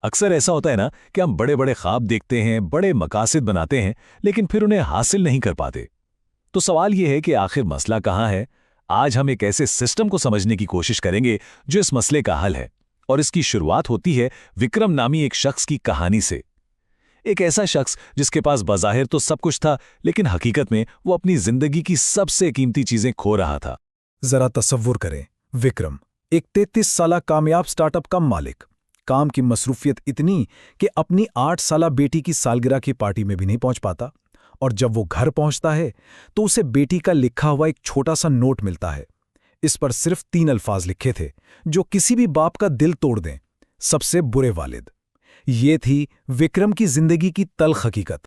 अक्सर ऐसा होता है ना कि हम बड़े बड़े ख्वाब देखते हैं, बड़े मकासद बनाते हैं, लेकिन फिर उन्हें हासिल नहीं कर पाते। तो सवाल यह है कि आखिर मसला कहाँ है। आज हम एक ऐसे सिस्टम को समझने की कोशिश करेंगे जो इस मसले का हल है। और इसकी शुरुआत होती है विक्रम नामी एक शख्स की कहानी से। एक ऐसा शख्स जिसके पास बज़ाहिर तो सब कुछ था, लेकिन हकीकत में वो अपनी जिंदगी की सबसे कीमती चीजें खो रहा था। जरा तसव्वुर करें, विक्रम एक 33 साला कामयाब स्टार्टअप का मालिक। काम की मसरूफियत इतनी कि अपनी 8 साला बेटी की सालगिरह की पार्टी में भी नहीं पहुंच पाता। और जब वो घर पहुंचता है तो उसे बेटी का लिखा हुआ एक छोटा सा नोट मिलता है। इस पर सिर्फ 3 अल्फाज लिखे थे जो किसी भी बाप का दिल तोड़ दें, सबसे बुरे वालिद। ये थी विक्रम की जिंदगी की तल्ख हकीकत।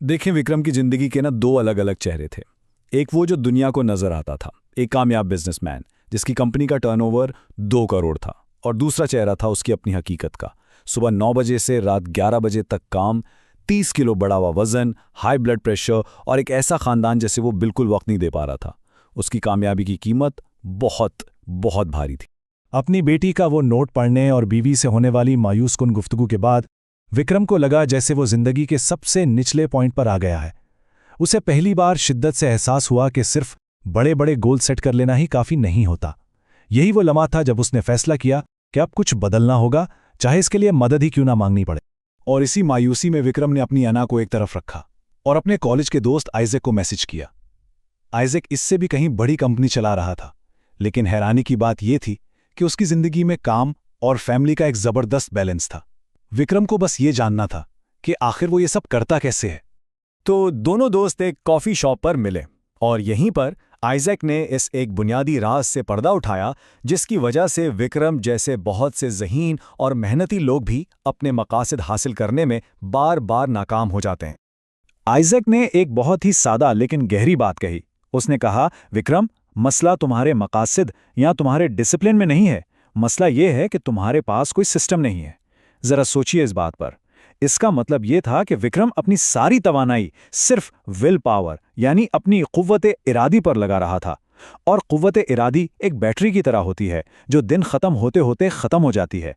देखें, विक्रम की जिंदगी के 2 अलग अलग चेहरे थे। एक वो जो दुनिया को नजर आता था, एक कामयाब बिजनेसमैन जिसकी कंपनी का टर्नओवर 2 करोड़ था। और दूसरा चेहरा था उसकी अपनी हकीकत का। सुबह 9 बजे से रात 11 बजे तक काम, 30 किलो बढ़ा हुआ वजन, हाई ब्लड प्रेशर और एक ऐसा खानदान जैसे वो बिल्कुल वक्त नहीं दे पा रहा था। उसकी कामयाबी की कीमत बहुत बहुत भारी थी। अपनी बेटी का वो नोट पढ़ने और बीवी से होने वाली मायूसकुन गुफ्तगू के बाद विक्रम को लगा जैसे वो जिंदगी के सबसे निचले पॉइंट पर आ गया है। उसे पहली बार शिद्दत से एहसास हुआ कि सिर्फ बड़े बड़े गोल सेट कर लेना ही काफी नहीं होता। यही वो लम्हा था जब उसने फैसला किया कि अब कुछ बदलना होगा, चाहे इसके लिए मदद ही क्यों ना मांगनी पड़े। और इसी मायूसी में विक्रम ने अपनी अना को एक तरफ रखा और अपने कॉलेज के दोस्त आइजैक को मैसेज किया। आइजैक इससे भी कहीं बड़ी कंपनी चला रहा था, लेकिन हैरानी की बात यह थी कि उसकी जिंदगी में काम और फैमिली का एक जबरदस्त बैलेंस था। विक्रम को बस ये जानना था कि आखिर वो ये सब करता कैसे है। तो दोनों दोस्त एक कॉफी शॉप पर मिले और यहीं पर आइजैक ने इस एक बुनियादी राज से पर्दा उठाया जिसकी वजह से विक्रम जैसे बहुत से ज़हीन और मेहनती लोग भी अपने मकासद हासिल करने में बार बार नाकाम हो जाते हैं। आइजैक ने एक बहुत ही सादा लेकिन गहरी बात कही। उसने कहा, विक्रम, मसला तुम्हारे मकासद या तुम्हारे डिसिप्लिन में नहीं है। मसला यह है कि तुम्हारे पास कोई सिस्टम नहीं है। जरा सोचिए इस बात पर। इसका मतलब यह था कि विक्रम अपनी सारी तवानाई सिर्फ विल पावर यानी अपनी कुव्वते इरादी पर लगा रहा था। और कुव्वते इरादी एक बैटरी की तरह होती है जो दिन खत्म होते होते खत्म हो जाती है।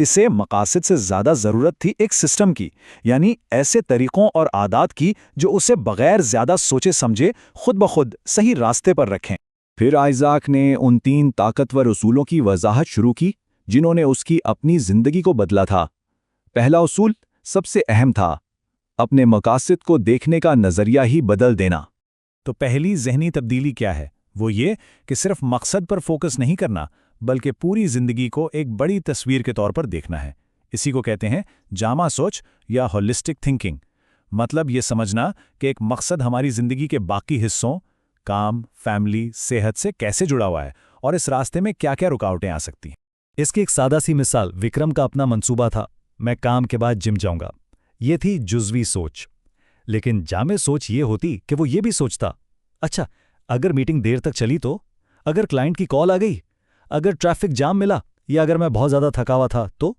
इसे मकासद से ज्यादा जरूरत थी एक सिस्टम की, यानी ऐसे तरीकों और आदात की जो उसे बगैर ज्यादा सोचे समझे खुद ब खुद सही रास्ते पर रखें। फिर आइजैक ने उन 3 ताकतवर उसूलों की वजाहत शुरू की जिन्होंने उसकी अपनी जिंदगी को बदला था। पहला उसूल सबसे अहम था, अपने मकासद को देखने का नजरिया ही बदल देना। तो पहली ज़हनी तब्दीली क्या है? वो ये कि सिर्फ मकसद पर फोकस नहीं करना, बल्कि पूरी जिंदगी को एक बड़ी तस्वीर के तौर पर देखना है। इसी को कहते हैं जामा सोच या होलिस्टिक थिंकिंग। मतलब ये समझना कि एक मकसद हमारी जिंदगी के बाकी हिस्सों, काम, फैमिली, सेहत से कैसे जुड़ा हुआ है और इस रास्ते में क्या क्या रुकावटें आ सकती हैं। इसकी एक सादा सी मिसाल विक्रम का अपना मंसूबा था, मैं काम के बाद जिम जाऊंगा। ये थी जुज़वी सोच। लेकिन जामे सोच ये होती कि वो ये भी सोचता, अच्छा अगर मीटिंग देर तक चली तो, अगर क्लाइंट की कॉल आ गई, अगर ट्रैफिक जाम मिला, या अगर मैं बहुत ज़्यादा थका हुआ था तो।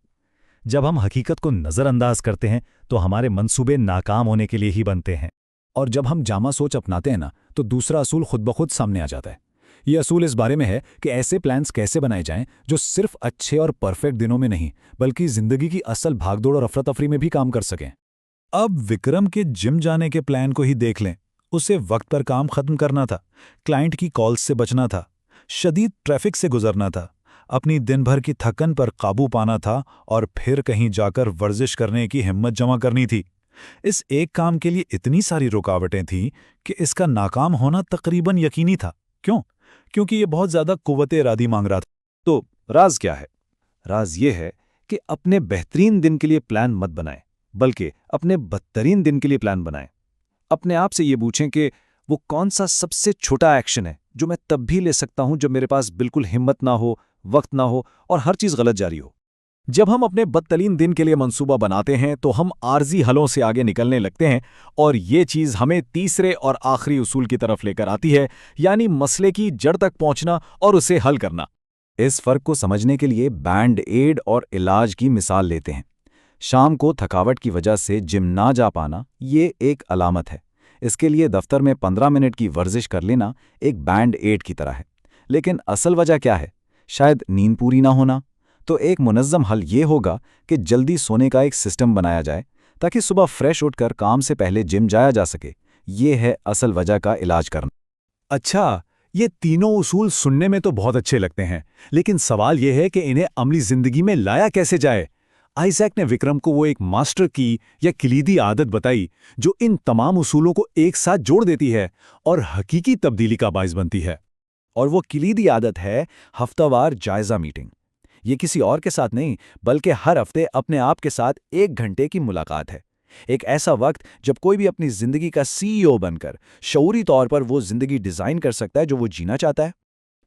जब हम हकीकत को नज़रअंदाज करते हैं तो हमारे मंसूबे नाकाम होने के लिए ही बनते हैं। और जब हम जामा सोच अपनाते हैं ना, तो दूसरा असूल खुद ब खुद सामने आ जाता है। यह असूल इस बारे में है कि ऐसे प्लान्स कैसे बनाए जाएं जो सिर्फ अच्छे और परफेक्ट दिनों में नहीं, बल्कि जिंदगी की असल भागदौड़ और अफरा-तफरी में भी काम कर सकें। अब विक्रम के जिम जाने के प्लान को ही देख लें। उसे वक्त पर काम खत्म करना था, क्लाइंट की कॉल्स से बचना था, शदीद ट्रैफिक से गुजरना था, अपनी दिन भर की थकन पर काबू पाना था और फिर कहीं जाकर वर्जिश करने की हिम्मत जमा करनी थी। इस एक काम के लिए इतनी सारी रुकावटें थीं कि इसका नाकाम होना तकरीबन यकीनी था। क्यों? क्योंकि ये बहुत ज्यादा कुव्वते इरादी मांग रहा था। तो राज क्या है? राज ये है कि अपने बेहतरीन दिन के लिए प्लान मत बनाएं, बल्कि अपने बदतरीन दिन के लिए प्लान बनाएं। अपने आप से ये पूछें कि वो कौन सा सबसे छोटा एक्शन है जो मैं तब भी ले सकता हूं जब मेरे पास बिल्कुल हिम्मत ना हो, वक्त ना हो और हर चीज गलत जारी हो। जब हम अपने बदतरीन दिन के लिए मंसूबा बनाते हैं तो हम आर्जी हलों से आगे निकलने लगते हैं, और ये चीज़ हमें तीसरे और आखिरी उसूल की तरफ लेकर आती है, यानी मसले की जड़ तक पहुंचना और उसे हल करना। इस फर्क को समझने के लिए बैंड एड और इलाज की मिसाल लेते हैं। शाम को थकावट की वजह से जिम ना जा पाना ये एक अलामत है। इसके लिए दफ्तर में 15 मिनट की वर्जिश कर लेना एक बैंड एड की तरह है। लेकिन असल वजह क्या है? शायद नींद पूरी ना होना, तो एक मुनज़्ज़म हल ये होगा कि जल्दी सोने का एक सिस्टम बनाया जाए ताकि सुबह फ्रेश उठकर काम से पहले जिम जाया जा सके। ये है असल वजह का इलाज करना। अच्छा, ये तीनों उसूल सुनने में तो बहुत अच्छे लगते हैं, लेकिन सवाल ये है कि इन्हें अमली जिंदगी में लाया कैसे जाए। आइजैक ने विक्रम को वो एक मास्टर की या किलीदी आदत बताई जो इन तमाम उसूलों को एक साथ जोड़ देती है और हकीकी तब्दीली का बाइस बनती है। और वो किलीदी आदत है हफ्तावार जायजा मीटिंग। ये किसी और के साथ नहीं, बल्कि हर हफ्ते अपने आप के साथ 1 घंटे की मुलाकात है। एक ऐसा वक्त जब कोई भी अपनी जिंदगी का सीईओ बनकर शऊरी तौर पर वो जिंदगी डिजाइन कर सकता है जो वो जीना चाहता है।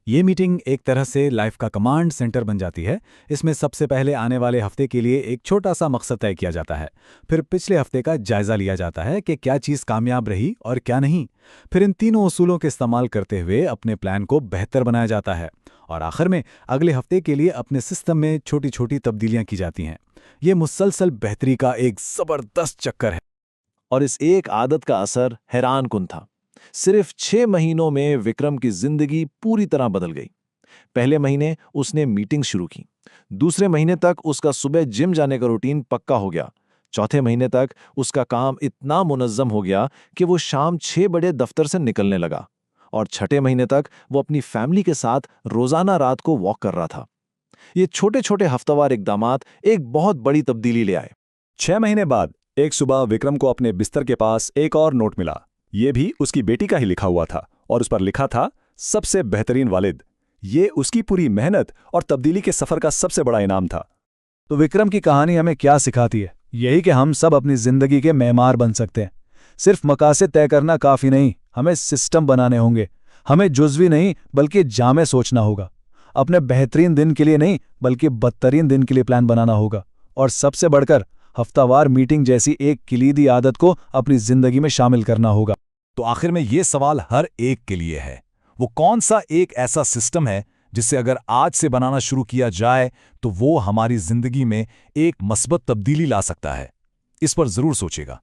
ये मीटिंग एक तरह से लाइफ का कमांड सेंटर बन जाती है। इसमें सबसे पहले आने वाले हफ्ते के लिए एक छोटा सा मकसद तय किया जाता है। फिर पिछले हफ्ते का जायजा लिया जाता है कि क्या चीज़ कामयाब रही और क्या नहीं। फिर इन तीनों उसूलों के इस्तेमाल करते हुए अपने प्लान को बेहतर बनाया जाता है और आखिर में अगले हफ्ते के लिए अपने सिस्टम में छोटी छोटी तब्दीलियां की जाती हैं। ये मुसलसल बेहतरी का एक ज़बरदस्त चक्कर है। और इस एक आदत का असर हैरानकुन था। सिर्फ 6 महीनों में विक्रम की जिंदगी पूरी तरह बदल गई। पहले महीने उसने मीटिंग शुरू की। दूसरे महीने तक उसका सुबह जिम जाने का रूटीन पक्का हो गया। चौथे महीने तक उसका काम इतना मुनज़्ज़म हो गया कि वो शाम 6 बजे दफ्तर से निकलने लगा। और छठे महीने तक वो अपनी फैमिली के साथ रोजाना रात को वॉक कर रहा था। ये छोटे छोटे हफ्तावार इकदामात एक बहुत बड़ी तब्दीली ले आए। 6 महीने बाद एक सुबह विक्रम को अपने बिस्तर के पास एक और नोट मिला। ये भी उसकी बेटी का ही लिखा हुआ था और उस पर लिखा था, सबसे बेहतरीन वालिद। ये उसकी पूरी मेहनत और तब्दीली के सफर का सबसे बड़ा इनाम था। तो विक्रम की कहानी हमें क्या सिखाती है? यही कि हम सब अपनी जिंदगी के मेमार बन सकते हैं। सिर्फ मकासद तय करना काफी नहीं, हमें सिस्टम बनाने होंगे। हमें जुज़वी नहीं बल्कि जामे सोचना होगा। अपने बेहतरीन दिन के लिए नहीं बल्कि बदतरीन दिन के लिए प्लान बनाना होगा। और सबसे बढ़कर हफ्तावार मीटिंग जैसी एक किलीदी आदत को अपनी जिंदगी में शामिल करना होगा। तो आखिर में ये सवाल हर एक के लिए है, वो कौन सा एक ऐसा सिस्टम है जिससे अगर आज से बनाना शुरू किया जाए तो वो हमारी जिंदगी में एक मस्बत तब्दीली ला सकता है? इस पर जरूर सोचेगा।